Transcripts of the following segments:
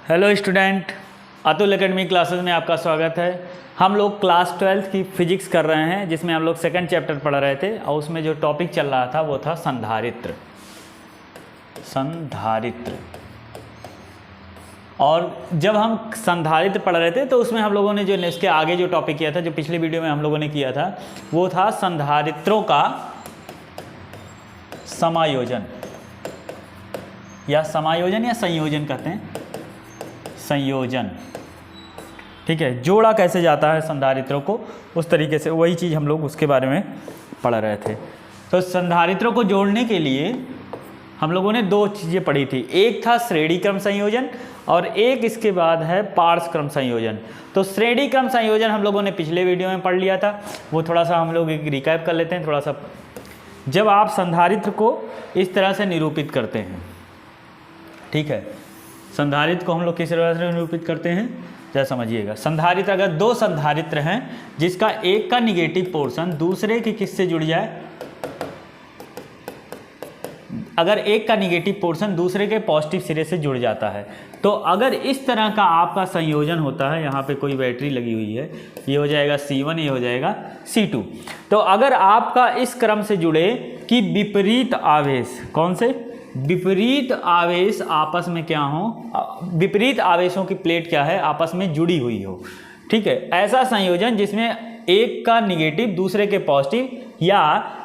Hello student, Atul academy classes में आपका स्वागत है। हम लोग क्लास 12th की फिजिक्स कर रहे हैं, जिसमें हम लोग सेकंड चैप्टर पढ़ रहे थे और उसमें जो टॉपिक चल रहा था वो था संधारित्र। और जब हम संधारित्र पढ़ रहे थे तो उसमें हम लोगों ने जो इसके आगे जो टॉपिक किया था, जो पिछले वीडियो में हम लोगों ने किया था, वो था संधारित्रों का समायोजन या संयोजन कहते हैं, संयोजन। ठीक है, जोड़ा कैसे जाता है संधारित्रों को, उस तरीके से वही चीज़ हम लोग उसके बारे में पढ़ रहे थे। तो संधारित्रों को जोड़ने के लिए हम लोगों ने दो चीज़ें पढ़ी थी, एक था श्रेणी क्रम संयोजन और एक इसके बाद है पार्श्व क्रम संयोजन। तो श्रेणी क्रम संयोजन हम लोगों ने पिछले वीडियो में पढ़ लिया था, वो थोड़ा सा हम लोग एक रिकैप कर लेते हैं थोड़ा सा। जब आप संधारित्र को इस तरह से निरूपित करते हैं, ठीक है, संधारित्र को हम लोग किस तरह से निरूपित करते हैं जरा समझिएगा। संधारित्र, अगर दो संधारित्र हैं जिसका एक का निगेटिव पोर्शन दूसरे की किससे जुड़ जाए, अगर एक का निगेटिव पोर्शन दूसरे के पॉजिटिव सिरे से जुड़ जाता है, तो अगर इस तरह का आपका संयोजन होता है, यहाँ पे कोई बैटरी लगी हुई है, ये हो जाएगा C1, ये हो जाएगा C2। तो अगर आपका इस क्रम से जुड़े कि विपरीत आवेश, कौन से विपरीत आवेश आपस में क्या हो, विपरीत आवेशों की प्लेट क्या है आपस में जुड़ी हुई हो, ठीक है, ऐसा संयोजन जिसमें एक का निगेटिव दूसरे के पॉजिटिव या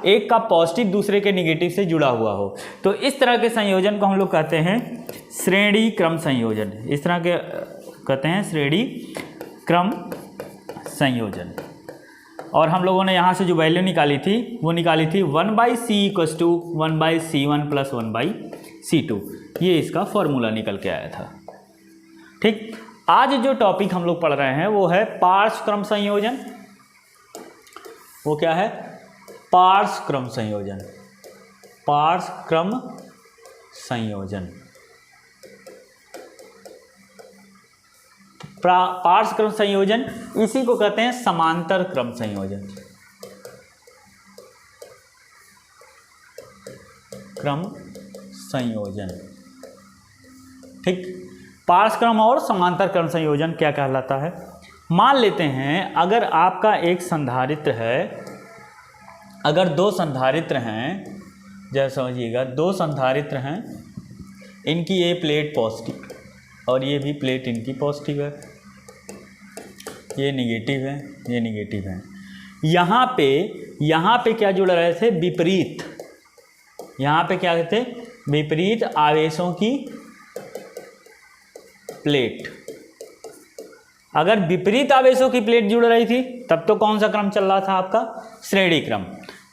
एक का पॉजिटिव दूसरे के निगेटिव से जुड़ा हुआ हो, तो इस तरह के संयोजन को हम लोग कहते हैं श्रेणी क्रम संयोजन। इस तरह के कहते हैं श्रेणी क्रम संयोजन। और हम लोगों ने यहाँ से जो वैल्यू निकाली थी वो निकाली थी 1/c = 1/c1 + 1/c2। ये इसका फॉर्मूला निकल के आया था। ठीक, आज जो टॉपिक हम लोग पढ़ रहे हैं वो है पार्श्व क्रम संयोजन। वो क्या है? पार्श्व क्रम संयोजन। पार्श्व क्रम संयोजन, पार्श्व क्रम संयोजन, इसी को कहते हैं समांतर क्रम संयोजन। क्रम संयोजन, ठीक। पार्श्व क्रम और समांतर क्रम संयोजन क्या कहलाता है? मान लेते हैं अगर आपका एक संधारित्र है, अगर दो संधारित्र हैं, जैसे समझिएगा दो संधारित्र हैं, इनकी ये प्लेट पॉजिटिव और ये भी प्लेट इनकी पॉजिटिव है, ये निगेटिव है, ये निगेटिव है। यहाँ पे क्या जुड़ रहे थे? विपरीत। यहाँ पे क्या थे? विपरीत आवेशों की प्लेट। अगर विपरीत आवेशों की प्लेट जुड़ रही थी तब तो कौन सा क्रम चल रहा था आपका? श्रेणी क्रम।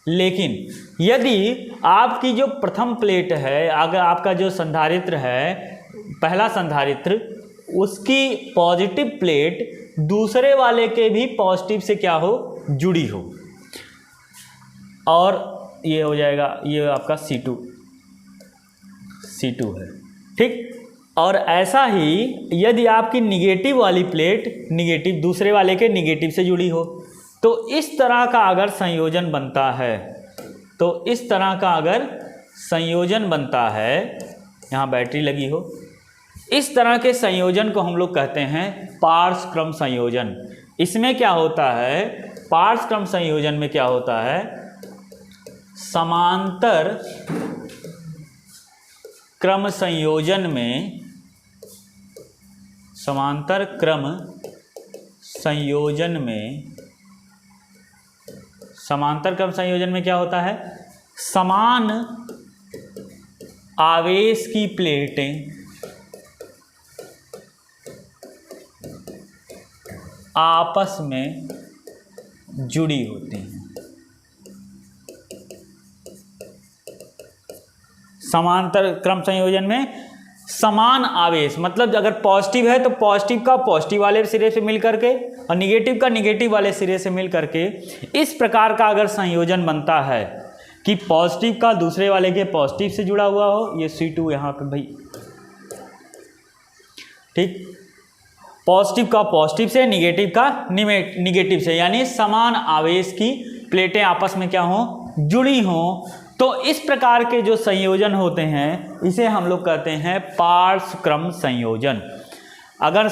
लेकिन यदि आपकी जो प्रथम प्लेट है, अगर आपका जो संधारित्र है, पहला संधारित्र, उसकी पॉजिटिव प्लेट दूसरे वाले के भी पॉजिटिव से क्या हो? जुड़ी हो, और ये हो जाएगा, ये आपका C2 है, ठीक। और ऐसा ही यदि आपकी निगेटिव वाली प्लेट निगेटिव दूसरे वाले के निगेटिव से जुड़ी हो, तो इस तरह का अगर संयोजन बनता है, तो इस तरह का अगर संयोजन बनता है, यहाँ बैटरी लगी हो, इस तरह के संयोजन को हम लोग कहते हैं पार्श्व क्रम संयोजन। इसमें क्या होता है? पार्श्व क्रम संयोजन में क्या होता है? समांतर क्रम संयोजन में, समांतर क्रम संयोजन में, समांतर क्रम संयोजन में क्या होता है? समान आवेश की प्लेटें आपस में जुड़ी होती हैं। समांतर क्रम संयोजन में समान आवेश, मतलब अगर पॉजिटिव है तो पॉजिटिव का पॉजिटिव वाले सिरे से मिल करके और निगेटिव का निगेटिव वाले सिरे से मिल करके इस प्रकार का अगर संयोजन बनता है कि पॉजिटिव का दूसरे वाले के पॉजिटिव से जुड़ा हुआ हो, ये C2 यहाँ पे भाई, ठीक, पॉजिटिव का पॉजिटिव से, निगेटिव का निगेटिव से, यानी समान आवेश की प्लेटें आपस में क्या हो? जुड़ी हों, तो इस प्रकार के जो संयोजन होते हैं इसे हम लोग कहते हैं पार्श्व क्रम संयोजन। अगर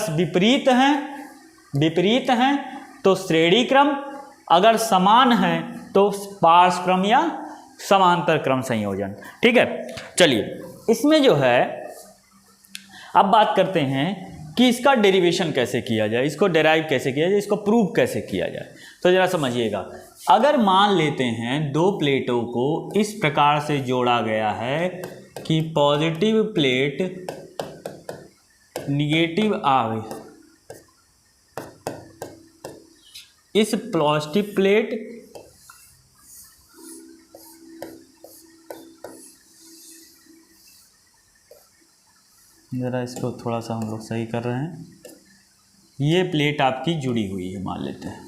विपरीत हैं तो श्रेणी क्रम, अगर समान है तो पार्श्व क्रम या समांतर क्रम संयोजन। ठीक है, चलिए इसमें जो है अब बात करते हैं कि इसका डेरिवेशन कैसे किया जाए, इसको डेराइव कैसे किया जाए, इसको प्रूव कैसे किया जाए। तो जरा समझिएगा, अगर मान लेते हैं दो प्लेटों को इस प्रकार से जोड़ा गया है कि पॉजिटिव प्लेट निगेटिव आवेश, इस पॉजिटिव प्लेट ज़रा इसको थोड़ा सा हम लोग सही कर रहे हैं, ये प्लेट आपकी जुड़ी हुई है मान लेते हैं।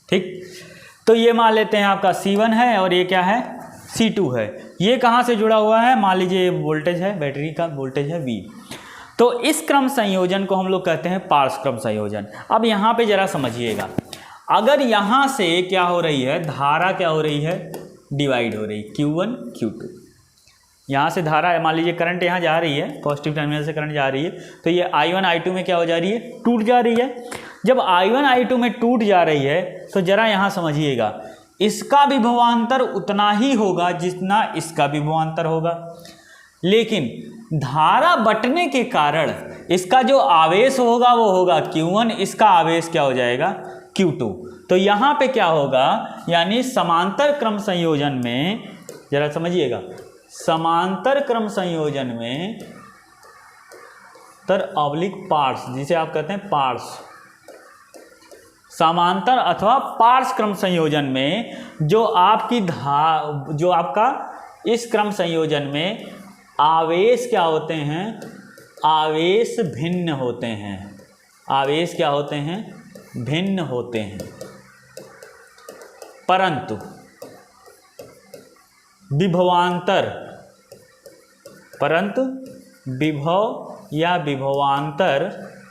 ठीक, तो ये मान लेते हैं आपका C1 है और ये क्या है C2 है। ये कहाँ से जुड़ा हुआ है, मान लीजिए वोल्टेज है, बैटरी का वोल्टेज है V। तो इस क्रम संयोजन को हम लोग कहते हैं पार्श्व क्रम संयोजन। अब यहाँ पे जरा समझिएगा, अगर यहाँ से क्या हो रही है, धारा क्या हो रही है, डिवाइड हो रही, Q1 Q2। यहाँ से धारा है, मान लीजिए करंट यहाँ जा रही है, पॉजिटिव टर्मिनल से करंट जा रही है, तो ये I1 I2 में क्या हो जा रही है, टूट जा रही है। जब I1 I2 में टूट जा रही है तो जरा यहाँ समझिएगा, इसका विभवांतर उतना ही होगा जितना इसका विभवांतर होगा, लेकिन धारा बंटने के कारण इसका जो आवेश होगा वो होगा Q1, इसका आवेश क्या हो जाएगा Q2। तो यहाँ पे क्या होगा, यानी समांतर क्रम संयोजन में, जरा समझिएगा, समांतर क्रम संयोजन में तर ऑब्लिक पार्श्व, जिसे आप कहते हैं पार्श्व, समांतर अथवा पार्श्व क्रम संयोजन में जो आपका इस क्रम संयोजन में आवेश क्या होते हैं, आवेश भिन्न होते हैं, आवेश क्या होते हैं, भिन्न होते हैं, परंतु विभव या विभवांतर,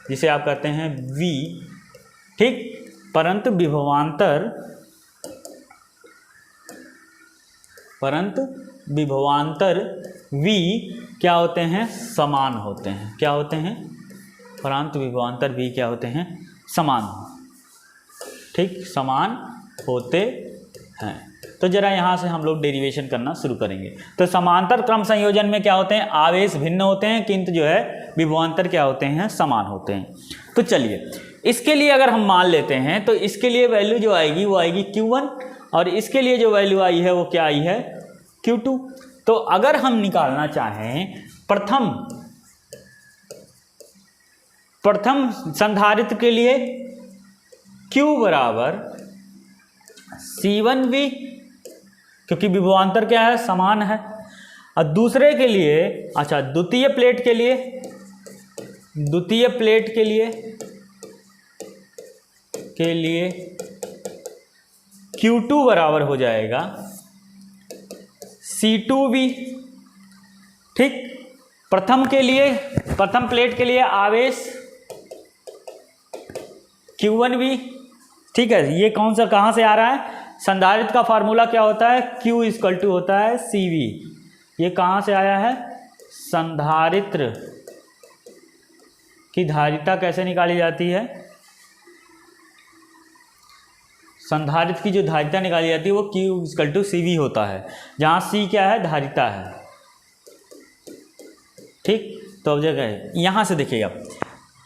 जिसे आप कहते हैं V, ठीक, परंतु विभवांतर V क्या होते हैं, समान होते हैं। क्या होते हैं, परंतु विभवांतर V क्या होते हैं, समान, ठीक, समान होते हैं। तो जरा यहाँ से हम लोग डेरिवेशन करना शुरू करेंगे। तो समांतर क्रम संयोजन में क्या होते हैं, आवेश भिन्न होते हैं, किंतु जो है विभवांतर क्या होते हैं, समान होते हैं। तो चलिए इसके लिए अगर हम मान लेते हैं तो इसके लिए वैल्यू जो आएगी वो आएगी Q1 और इसके लिए जो वैल्यू आई है वो क्या आई है, Q2। तो अगर हम निकालना चाहें प्रथम संधारित्र के लिए Q बराबर C1V, क्योंकि विभवांतर क्या है, समान है। और दूसरे के लिए, अच्छा द्वितीय प्लेट के लिए Q2 बराबर हो जाएगा C2V। ठीक, प्रथम प्लेट के लिए आवेश Q1V। ठीक है, ये कौन सा कहाँ से आ रहा है, संधारित्र का फार्मूला क्या होता है, Q इक्वल टू होता है CV। ये कहाँ से आया है, संधारित्र की धारिता कैसे निकाली जाती है, संधारित्र की जो धारिता निकाली जाती है वो Q इक्वल टू CV होता है, जहाँ C क्या है, धारिता है। ठीक, तो अब जगह यहाँ से देखिएगा,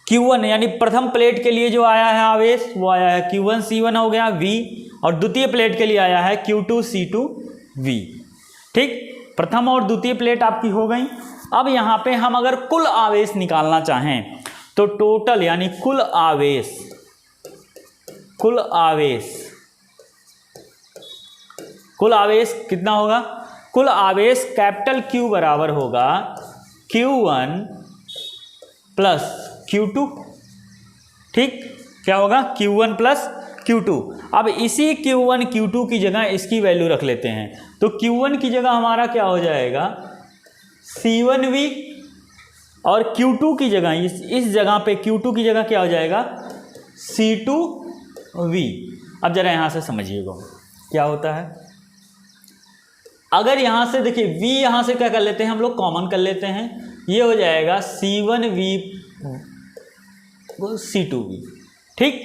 Q1 यानी प्रथम प्लेट के लिए जो आया है आवेश वो आया है Q1 C1 हो गया V, और द्वितीय प्लेट के लिए आया है Q2 C2 V। ठीक, प्रथम और द्वितीय प्लेट आपकी हो गई। अब यहाँ पे हम अगर कुल आवेश निकालना चाहें तो टोटल यानी कुल आवेश कितना होगा, कुल आवेश कैपिटल Q बराबर होगा Q1 प्लस Q2। ठीक, क्या होगा, Q1 प्लस Q2। अब इसी Q1 Q2 की जगह इसकी वैल्यू रख लेते हैं, तो Q1 की जगह हमारा क्या हो जाएगा, C1V, और Q2 की जगह इस जगह पे Q2 की जगह क्या हो जाएगा, C2V। अब जरा यहाँ से समझिएगा क्या होता है, अगर यहाँ से देखिए V यहाँ से क्या कर लेते हैं हम लोग, कॉमन कर लेते हैं, ये हो जाएगा C1V C2V। ठीक,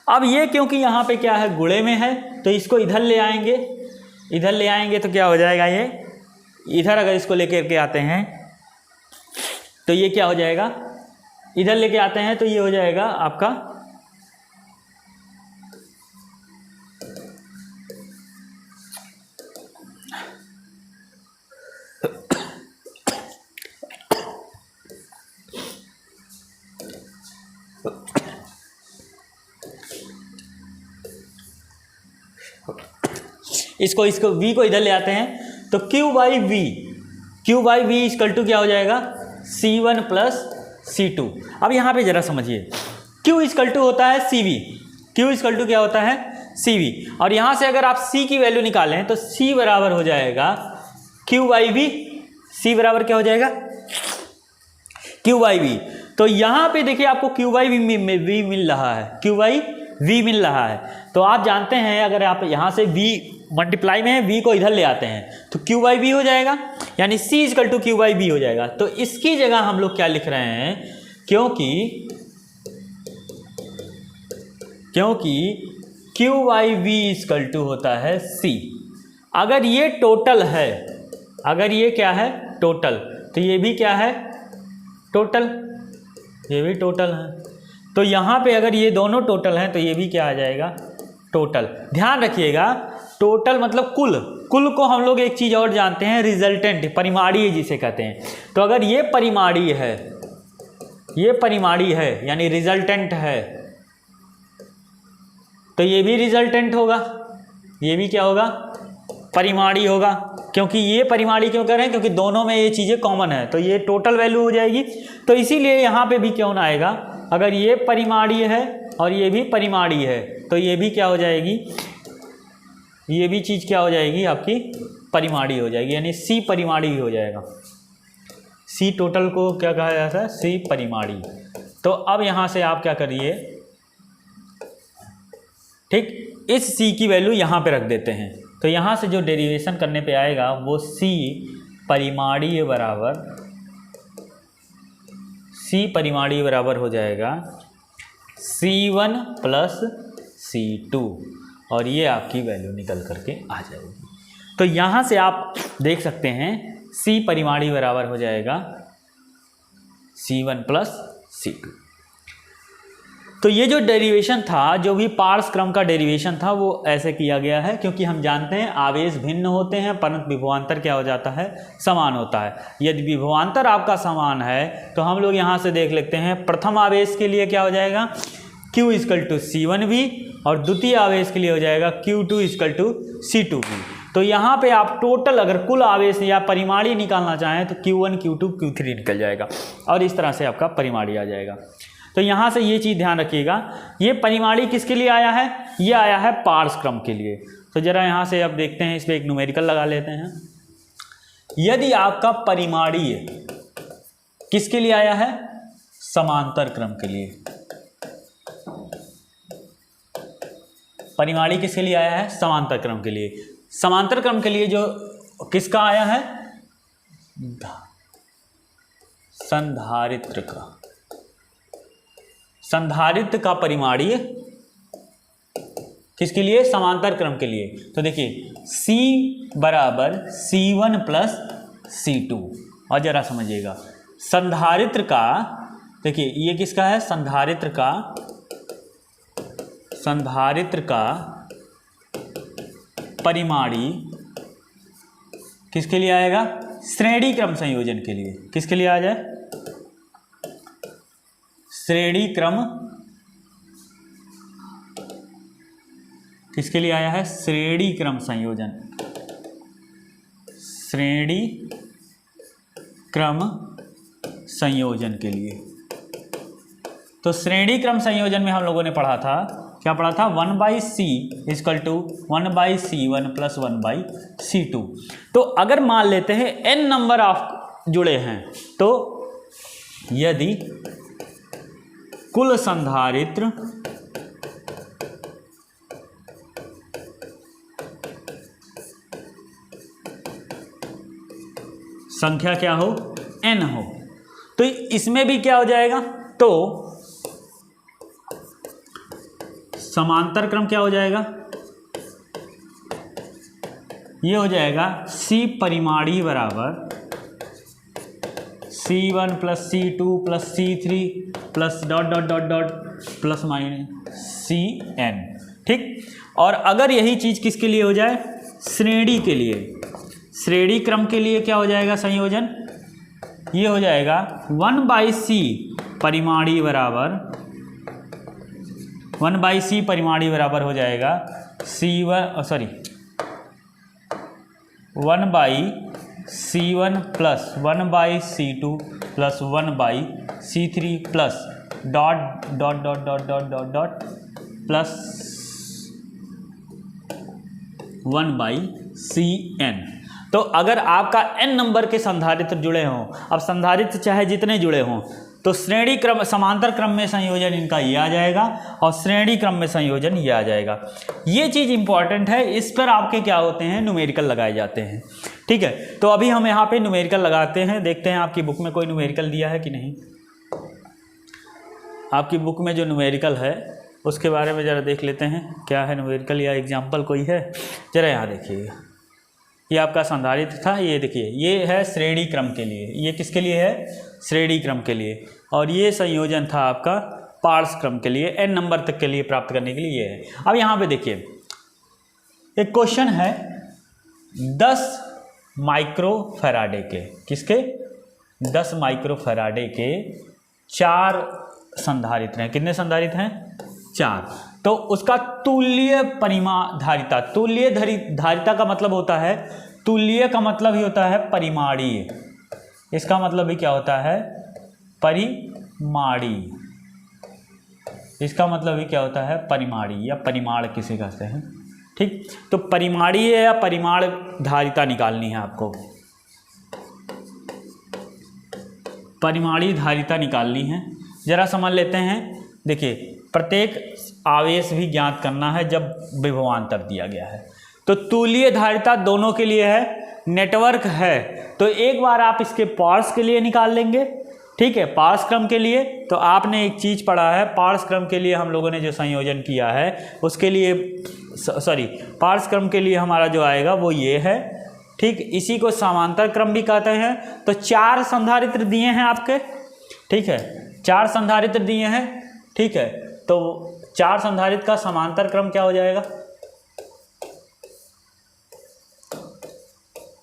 अब ये क्योंकि यहाँ पे क्या है, गुणे में है, तो इसको इधर ले आएंगे, इधर ले आएंगे तो क्या हो जाएगा, ये इधर अगर इसको लेकर के आते हैं तो ये क्या हो जाएगा, इधर लेके आते हैं तो ये हो जाएगा आपका इसको v को इधर ले आते हैं तो Q by v equal to क्या हो जाएगा, C1 प्लस C2। अब यहाँ पे जरा समझिए, Q इक्वल टू होता है CV, Q इक्वल टू क्या होता है, CV, और यहाँ से अगर आप C की वैल्यू निकालें तो C बराबर हो जाएगा Q बाई वी, C बराबर क्या हो जाएगा, Q बाई वी। तो यहाँ पे देखिए आपको Q बाई वी मिल रहा है, Q बाई वी मिल रहा है। तो आप जानते हैं अगर आप यहाँ से V मल्टीप्लाई में है, V को इधर ले आते हैं तो Q बाई वी हो जाएगा, यानी C equal to Q by v हो जाएगा। तो इसकी जगह हम लोग क्या लिख रहे हैं, क्योंकि Q by v equal to होता है C। अगर ये टोटल है, अगर ये क्या है टोटल, तो ये भी क्या है टोटल, ये भी टोटल है। तो यहाँ पे अगर ये दोनों टोटल हैं तो ये भी क्या आ जाएगा टोटल। ध्यान रखिएगा, टोटल मतलब कुल, कुल को हम लोग एक चीज़ और जानते हैं, रिजल्टेंट, परिमाणीय जिसे कहते हैं। तो अगर ये परिमाणीय है, ये परिमाणीय है यानी रिजल्टेंट है, तो ये भी रिजल्टेंट होगा, ये भी क्या होगा परिमाणीय होगा। क्योंकि ये परिमाणीय क्यों कह रहे हैं, क्योंकि दोनों में ये चीज़ें कॉमन है, तो ये टोटल वैल्यू हो जाएगी। तो इसीलिए यहाँ पे भी क्यों ना आएगा, अगर ये परिमाणीय है और ये भी परिमाणीय है तो ये भी क्या हो जाएगी, ये भी चीज़ क्या हो जाएगी आपकी परिमाणीय हो जाएगी, यानी C परिमाणीय हो जाएगा। C टोटल को क्या कहा जाता है, C परिमाणीय। तो अब यहाँ से आप क्या करिए, ठीक, इस C की वैल्यू यहाँ पे रख देते हैं। तो यहाँ से जो डेरिवेशन करने पे आएगा वो C परिमाणीय बराबर हो जाएगा C1 प्लस C2, और ये आपकी वैल्यू निकल करके आ जाएगी। तो यहाँ से आप देख सकते हैं C परिमाणीय बराबर हो जाएगा C1 प्लस C2। तो ये जो डेरिवेशन था, जो भी पार्स क्रम का डेरिवेशन था, वो ऐसे किया गया है क्योंकि हम जानते हैं आवेश भिन्न होते हैं परंतु विभवांतर क्या हो जाता है, समान होता है। यदि विभवांतर आपका समान है तो हम लोग यहाँ से देख लेते हैं, प्रथम आवेश के लिए क्या हो जाएगा Q इक्वल टू C1V, और द्वितीय आवेश के लिए हो जाएगा Q2 इक्वल टू C2V। तो यहाँ पे आप टोटल अगर कुल आवेश या परिमाणीय निकालना चाहें तो Q1 Q2 Q3 निकल जाएगा, और इस तरह से आपका परिमाणीय आ जाएगा। तो यहाँ से ये चीज़ ध्यान रखिएगा, ये परिमाणीय किसके लिए आया है, ये आया है पार्स क्रम के लिए। तो जरा यहाँ से अब देखते हैं, इस पर एक न्यूमेरिकल लगा लेते हैं। यदि आपका परिमाणीय किसके लिए आया है, समांतर क्रम के लिए, परिमाणीय किसके लिए आया है, समांतर क्रम के लिए। समांतर क्रम के लिए जो किसका आया है, संधारित्र का, संधारित्र का परिमाणीय किसके लिए, समांतर क्रम के लिए। तो देखिए C बराबर C1 प्लस C2, और जरा समझिएगा संधारित्र का, देखिए ये किसका है, संधारित्र का परिमाणीय किसके लिए आएगा, श्रेणी क्रम संयोजन के लिए। किसके लिए आ जाए, श्रेणी क्रम, किसके लिए आया है, श्रेणी क्रम संयोजन, श्रेणी क्रम संयोजन के लिए। तो श्रेणी क्रम संयोजन में हम लोगों ने पढ़ा था, क्या पढ़ा था, 1/C equal to 1/C1 plus 1/C2। तो अगर मान लेते हैं n नंबर ऑफ जुड़े हैं, तो यदि कुल संधारित्र संख्या क्या हो, n हो, तो इसमें भी क्या हो जाएगा, तो समांतर क्रम क्या हो जाएगा, ये हो जाएगा C परिमाणीय बराबर C1 plus C2 plus C3 plus dot dot dot dot plus minus Cn। ठीक, और अगर यही चीज़ किसके लिए हो जाए, श्रेणी के लिए, श्रेणी क्रम के लिए क्या हो जाएगा संयोजन, ये हो जाएगा 1/c परिमाणीय बराबर 1/c परिमाणीय बराबर हो जाएगा C1 sorry 1/C1 plus 1/C2 plus 1/C3 plus dot dot dot dot dot dot dot plus 1/Cn। तो अगर आपका n नंबर के संधारित्र जुड़े हों, अब संधारित्र चाहे जितने जुड़े हों, तो श्रेणी क्रम समांतर क्रम में संयोजन इनका ये आ जाएगा और श्रेणी क्रम में संयोजन ये आ जाएगा। ये चीज़ इंपॉर्टेंट है, इस पर आपके क्या होते हैं, न्यूमेरिकल लगाए जाते हैं। ठीक है, तो अभी हम यहाँ पे न्यूमेरिकल लगाते हैं, देखते हैं आपकी बुक में कोई न्यूमेरिकल दिया है कि नहीं। आपकी बुक में जो न्यूमेरिकल है उसके बारे में ज़रा देख लेते हैं, क्या है न्यूमेरिकल या एग्जाम्पल कोई है। ज़रा यहाँ देखिएगा, ये आपका संधारित्र था, ये देखिए ये है श्रेणी क्रम के लिए, ये किसके लिए है, श्रेणी क्रम के लिए, और ये संयोजन था आपका पार्श्व क्रम के लिए, n नंबर तक के लिए प्राप्त करने के लिए ये है। अब यहाँ पे देखिए एक क्वेश्चन है 10 माइक्रोफैराडे के, किसके, 10 माइक्रोफैराडे के 4 संधारित्र हैं। कितने संधारित्र हैं, 4। तो उसका तुल्य परिमाधारिता, तुल्य धारिता का मतलब होता है, तुल्य का मतलब ही होता है परिमाणीय, इसका मतलब भी क्या होता है, परिमाणीय, इसका मतलब भी क्या होता है, परिमाणीय या परिमाण किसे कहते हैं। ठीक, तो परिमाणीय या परिमाण धारिता निकालनी है आपको, परिमाणीय धारिता निकालनी है। जरा समझ लेते हैं, देखिए प्रत्येक आवेश भी ज्ञात करना है जब विभवांतर दिया गया है। तो तुल्य धारिता दोनों के लिए है, नेटवर्क है तो एक बार आप इसके पार्श्व के लिए निकाल लेंगे। ठीक है, पार्श्व क्रम के लिए तो आपने एक चीज़ पढ़ा है, पार्श्व क्रम के लिए हम लोगों ने जो संयोजन किया है उसके लिए सॉरी पार्श्व क्रम के लिए हमारा जो आएगा वो ये है। ठीक, इसी को समांतर क्रम भी कहते हैं। तो 4 संधारित्र दिए हैं आपके, ठीक है, 4 संधारित्र दिए हैं। ठीक है, तो 4 संधारित्र का समांतर क्रम क्या हो जाएगा,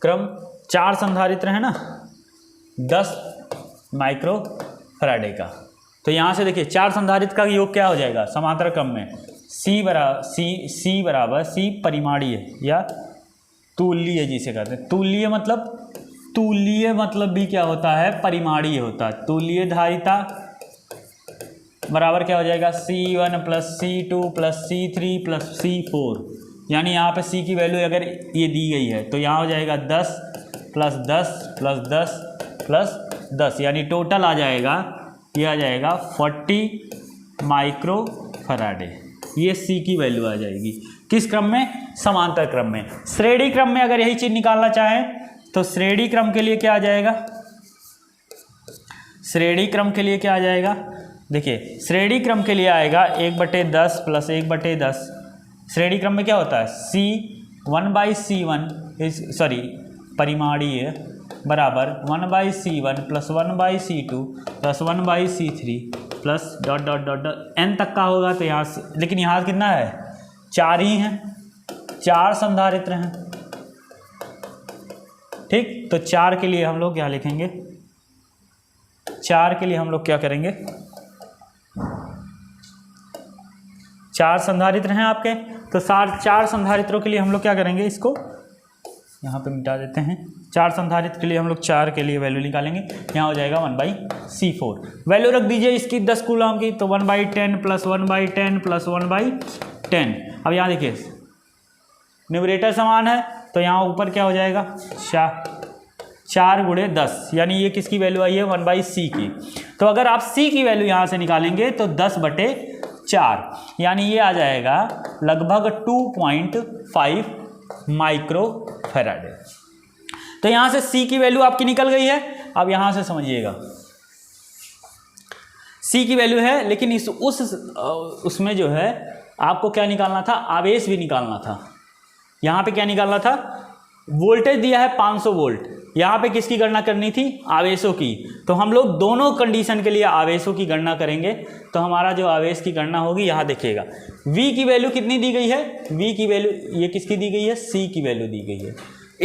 क्रम 4 संधारित्र है ना 10 माइक्रोफैराडे का। तो यहाँ से देखिए 4 संधारित्र का योग क्या हो जाएगा समांतर क्रम में, C बराबर C परिमाणीय या तुल्य जिसे कहते हैं। तुल्य मतलब भी क्या होता है, परिमाणीय होता है। तुल्य धारिता बराबर क्या हो जाएगा, C1 plus C2 plus C3 plus C4, यानी यहाँ पे C की वैल्यू अगर ये दी गई है तो यहाँ हो जाएगा 10 प्लस 10 प्लस 10 प्लस 10, यानी टोटल आ जाएगा, ये आ जाएगा 40 माइक्रोफैराडे। ये C की वैल्यू आ जाएगी किस क्रम में, समांतर क्रम में। श्रेणी क्रम में अगर यही चीज़ निकालना चाहें तो श्रेणी क्रम के लिए क्या आ जाएगा, श्रेणी क्रम के लिए क्या आ जाएगा, देखिए श्रेणी क्रम के लिए आएगा 1/10 प्लस 1/10। श्रेणी क्रम में क्या होता है, C1/C1 सॉरी परिमाणीय बराबर 1/C1 plus 1/C2 plus 1/C3 plus dot dot dot dot n तक का होगा। तो यहाँ से, लेकिन यहाँ कितना है, 4 ही हैं, 4 संधारित्र हैं। ठीक, तो 4 के लिए हम लोग क्या लिखेंगे, 4 के लिए हम लोग क्या करेंगे, 4 संधारित्र हैं आपके, तो 4 संधारित्रों के लिए हम लोग क्या करेंगे, इसको यहाँ पे मिटा देते हैं। 4 संधारित्र के लिए हम लोग 4 के लिए वैल्यू निकालेंगे, यहाँ हो जाएगा 1/C4। वैल्यू रख दीजिए इसकी 10 कूलम की, तो 1/10 प्लस 1/10 प्लस 1/10। अब यहाँ देखिए न्यूमरेटर समान है तो यहाँ ऊपर क्या हो जाएगा, 4 × 10, यानी ये किसकी वैल्यू आई है, 1/C की। तो अगर आप C की वैल्यू यहाँ से निकालेंगे तो 10/4, यानी ये आ जाएगा लगभग 2.5 माइक्रोफैराडे। तो यहाँ से C की वैल्यू आपकी निकल गई है। अब यहाँ से समझिएगा, सी की वैल्यू है, लेकिन उसमें जो है आपको क्या निकालना था, आवेश भी निकालना था। यहाँ पे क्या निकालना था, वोल्टेज दिया है 500 वोल्ट, यहाँ पे किसकी गणना करनी थी, आवेशों की। तो हम लोग दोनों कंडीशन के लिए आवेशों की गणना करेंगे। तो हमारा जो आवेश की गणना होगी यहाँ देखिएगा, V की वैल्यू कितनी दी गई है, V की वैल्यू ये किसकी दी गई है, C की वैल्यू दी गई है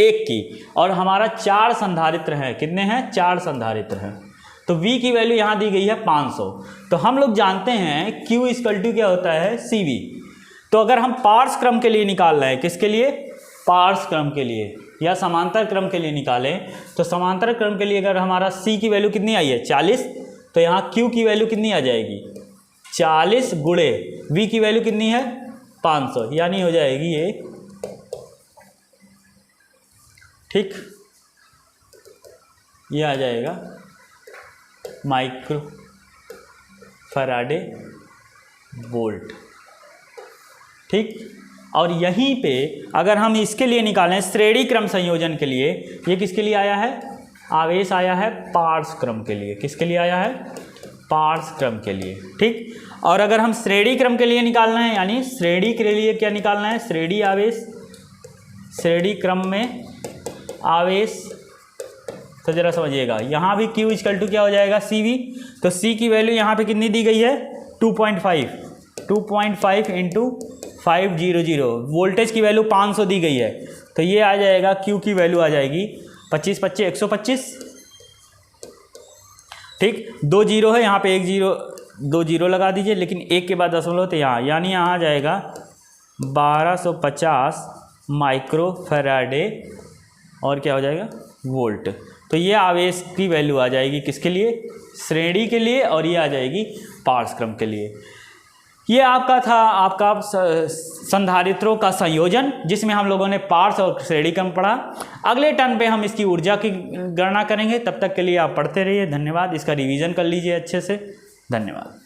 1 की, और हमारा 4 संधारित्र हैं, कितने हैं, 4 संधारित्र हैं। तो V की वैल्यू यहाँ दी गई है 500। तो हम लोग जानते हैं Q इक्वल टू क्या होता है, CV। तो अगर हम पार्श्व क्रम के लिए निकाल रहे हैं, किसके लिए, पार्श्व क्रम के लिए या समांतर क्रम के लिए निकालें, तो समांतर क्रम के लिए अगर हमारा C की वैल्यू कितनी आई है 40, तो यहाँ Q की वैल्यू कितनी आ जाएगी 40 गुणे V की वैल्यू कितनी है 500, यानी हो जाएगी ये, ठीक, ये आ जाएगा माइक्रो फैराडे वोल्ट, ठीक। और यहीं पे अगर हम इसके लिए निकालें श्रेणी क्रम संयोजन के लिए, ये किसके लिए आया है, आवेश आया है पार्श्व क्रम के लिए, किसके लिए आया है, पार्श्व क्रम के लिए, ठीक। और अगर हम श्रेणी क्रम के लिए निकालना है, यानी श्रेणी के लिए क्या निकालना है, श्रेणी आवेश, श्रेणी क्रम में आवेश, तो जरा समझिएगा, यहाँ भी Q इक्वल टू क्या हो जाएगा, CV। तो C की वैल्यू यहाँ पे कितनी दी गई है 2.5 इंटू 500, वोल्टेज की वैल्यू 500 दी गई है। तो ये आ जाएगा, Q की वैल्यू आ जाएगी 25 25 125, ठीक। 2 जीरो है यहाँ पे, 1 जीरो, 2 जीरो लगा दीजिए, लेकिन 1 के बाद दशमलव तो यहाँ, यानी यहाँ आ जाएगा 1250 माइक्रो फैराडे और क्या हो जाएगा वोल्ट। तो ये आवेश की वैल्यू आ जाएगी किसके लिए, श्रेणी के लिए, और ये आ जाएगी पार्श्व क्रम के लिए। ये आपका था आपका संधारित्रों का संयोजन, जिसमें हम लोगों ने पार्श्व और श्रेणी क्रम पढ़ा। अगले टर्न पे हम इसकी ऊर्जा की गणना करेंगे। तब तक के लिए आप पढ़ते रहिए। धन्यवाद। इसका रिवीजन कर लीजिए अच्छे से। धन्यवाद।